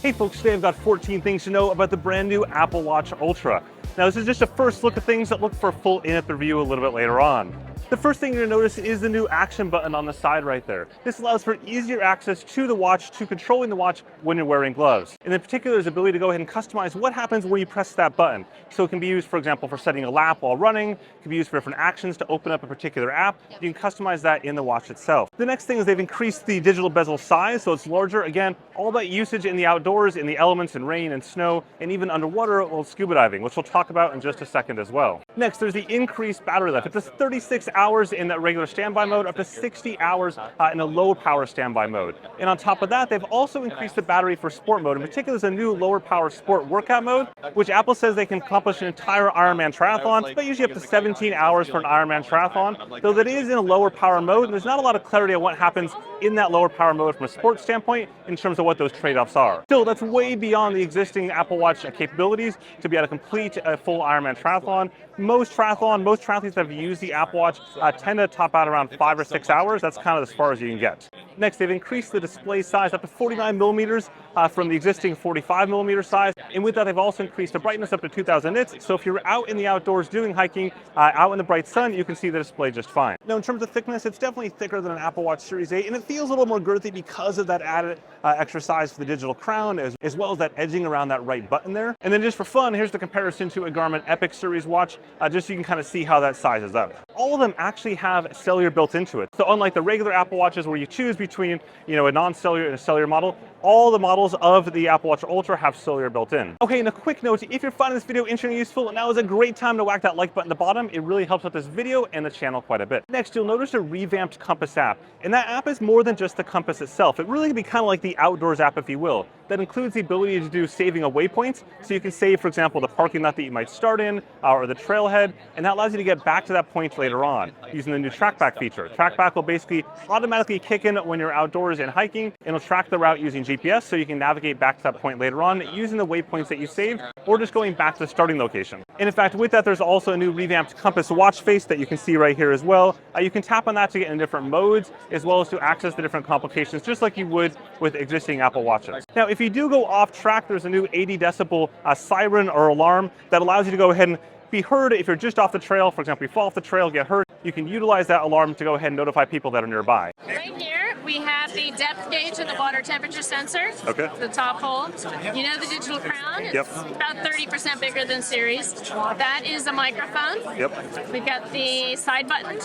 Hey folks, today I've got 14 things to know about the brand new Apple Watch Ultra. Now this is just a first look at things that look for a full in-depth review a little bit later on. The first thing you're going to notice is the new action button on the side right there. This allows for easier access to the watch, to controlling the watch when you're wearing gloves. And in particular, there's the ability to go ahead and customize what happens when you press that button. So it can be used, for example, for setting a lap while running. It can be used for different actions to open up a particular app. You can customize that in the watch itself. The next thing is they've increased the digital bezel size, so it's larger. Again, all that usage in the outdoors, in the elements, in rain and snow, and even underwater while scuba diving, which we'll talk about in just a second as well. Next, there's the increased battery life. It's 36 hours in that regular standby mode, up to 60 hours in a low power standby mode. And on top of that, they've also increased the battery for sport mode. In particular, there's a new lower power sport workout mode, which Apple says they can accomplish an entire Ironman triathlon, but usually up to 17 hours for an Ironman triathlon. Though that is in a lower power mode, and there's not a lot of clarity on what happens in that lower power mode from a sports standpoint in terms of what those trade-offs are. Still, that's way beyond the existing Apple Watch capabilities to be able to complete a full Ironman triathlon. Most triathletes that have used the Apple Watch tend to top out around 5 or 6 hours. That's kind of as far as you can get. Next, they've increased the display size up to 49 millimeters from the existing 45 millimeter size. And with that, they've also increased the brightness up to 2000 nits. So if you're out in the outdoors doing hiking, out in the bright sun, you can see the display just fine. Now, in terms of thickness, it's definitely thicker than an Apple Watch Series 8, and it feels a little more girthy because of that added extra size for the digital crown, as well as that edging around that right button there. And then just for fun, here's the comparison to a Garmin Epic Series watch, just so you can kind of see how that sizes up. All of them actually have cellular built into it. So unlike the regular Apple Watches where you choose between, a non-cellular and a cellular model, all the models of the Apple Watch Ultra have cellular built in. Okay, and a quick note, if you're finding this video interesting and useful, now is a great time to whack that like button at the bottom. It really helps out this video and the channel quite a bit. Next, you'll notice a revamped Compass app. And that app is more than just the compass itself. It really can be kind of like the outdoors app, if you will. That includes the ability to do saving of waypoints. So you can save, for example, the parking lot that you might start in, or the trailhead, and that allows you to get back to that point later on using the new TrackBack feature. TrackBack will basically automatically kick in when you're outdoors and hiking, and it'll track the route using GPS, so you can navigate back to that point later on using the waypoints that you saved, or just going back to the starting location. And in fact, with that, there's also a new revamped Compass watch face that you can see right here as well. You can tap on that to get in different modes, as well as to access the different complications, just like you would with existing Apple Watches. Now, if you do go off track, there's a new 80 decibel siren or alarm that allows you to go ahead and be heard if you're just off the trail. For example, you fall off the trail, get hurt, you can utilize that alarm to go ahead and notify people that are nearby. Right here, we have the depth gauge and the water temperature sensor. Okay. The top hole. You know the digital crown? It's about 30% bigger than Series. That is a microphone. Yep. We've got the side button.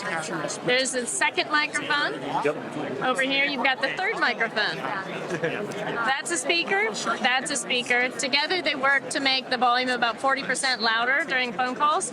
There's the second microphone. Yep. Over here, you've got the third microphone. That's a speaker. That's a speaker. Together, they work to make the volume about 40% louder during phone calls.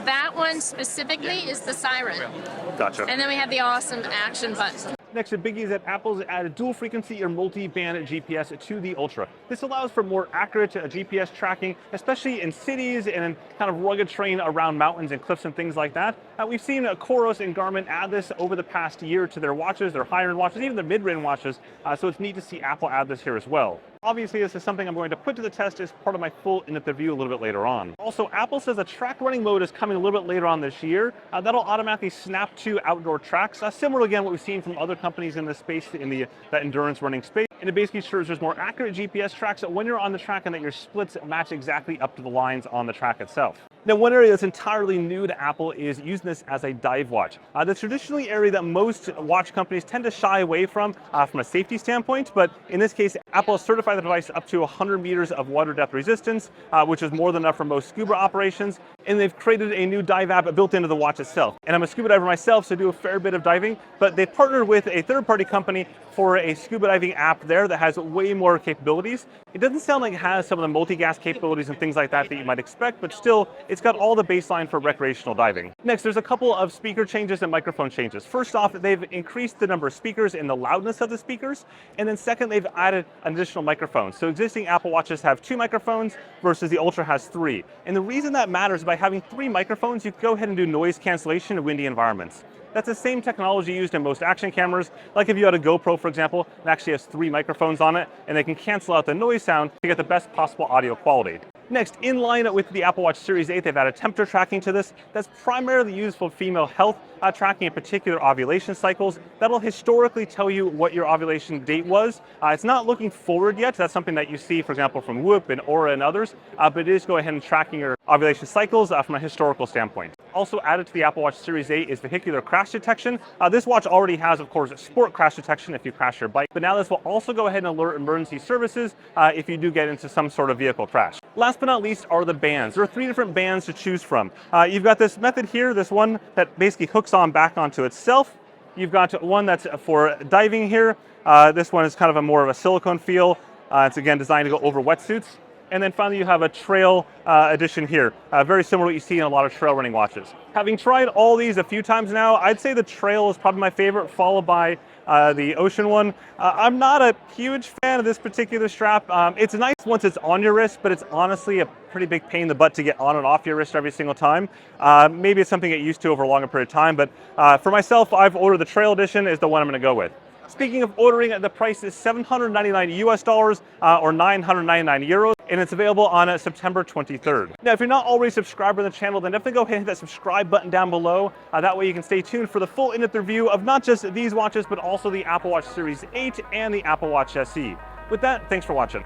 That one specifically is the Siren. Gotcha. And then we have the awesome action button. Next, a biggie is that Apple's added dual frequency or multi-band GPS to the Ultra. This allows for more accurate GPS tracking, especially in cities and in kind of rugged terrain around mountains and cliffs and things like that. We've seen Coros and Garmin add this over the past year to their watches, their higher-end watches, even their mid-range watches, so it's neat to see Apple add this here as well. Obviously, this is something I'm going to put to the test as part of my full in-depth review a little bit later on. Also, Apple says a track running mode is coming a little bit later on this year. That'll automatically snap to outdoor tracks, similar again what we've seen from other companies in this space, in that endurance running space. And it basically ensures there's more accurate GPS tracks that when you're on the track and that your splits match exactly up to the lines on the track itself. Now, one area that's entirely new to Apple is using this as a dive watch. The traditionally area that most watch companies tend to shy away from a safety standpoint, but in this case, Apple has certified the device up to 100 meters of water depth resistance, which is more than enough for most scuba operations, and they've created a new dive app built into the watch itself. And I'm a scuba diver myself, so I do a fair bit of diving, but they've partnered with a third-party company for a scuba diving app there that has way more capabilities. It doesn't sound like it has some of the multi-gas capabilities and things like that you might expect, but still, it's got all the baseline for recreational diving. Next, there's a couple of speaker changes and microphone changes. First off, they've increased the number of speakers and the loudness of the speakers, and then second, they've added an additional microphone. So existing Apple Watches have 2 microphones versus the Ultra has 3. And the reason that matters, by having 3 microphones, you can go ahead and do noise cancellation in windy environments. That's the same technology used in most action cameras. Like if you had a GoPro, for example, it actually has 3 microphones on it, and they can cancel out the noise sound to get the best possible audio quality. Next, in line with the Apple Watch Series 8, they've added temperature tracking to this. That's primarily used for female health tracking, in particular ovulation cycles. That'll historically tell you what your ovulation date was. It's not looking forward yet. That's something that you see, for example, from Whoop and Aura and others, but it is go ahead and tracking your ovulation cycles from a historical standpoint. Also added to the Apple Watch Series 8 is vehicular crash detection. This watch already has, of course, sport crash detection if you crash your bike, but now this will also go ahead and alert emergency services if you do get into some sort of vehicle crash. Last but not least are the bands. There are 3 different bands to choose from. You've got this method here, this one that basically hooks on back onto itself. You've got one that's for diving here. This one is kind of a more of a silicone feel. It's again designed to go over wetsuits. And then finally you have a trail edition here, very similar to what you see in a lot of trail running watches. Having tried all these a few times now, I'd say the trail is probably my favorite, followed by the ocean one. I'm not a huge fan of this particular strap. It's nice once it's on your wrist, but it's honestly a pretty big pain in the butt to get on and off your wrist every single time. Maybe it's something to get used to over a longer period of time, but for myself, I've ordered the trail edition is the one I'm gonna go with. Speaking of ordering, the price is $799 US or 999 euros, and it's available on September 23rd. Now, if you're not already a subscriber to the channel, then definitely go ahead and hit that subscribe button down below. That way you can stay tuned for the full in-depth review of not just these watches, but also the Apple Watch Series 8 and the Apple Watch SE. With that, thanks for watching.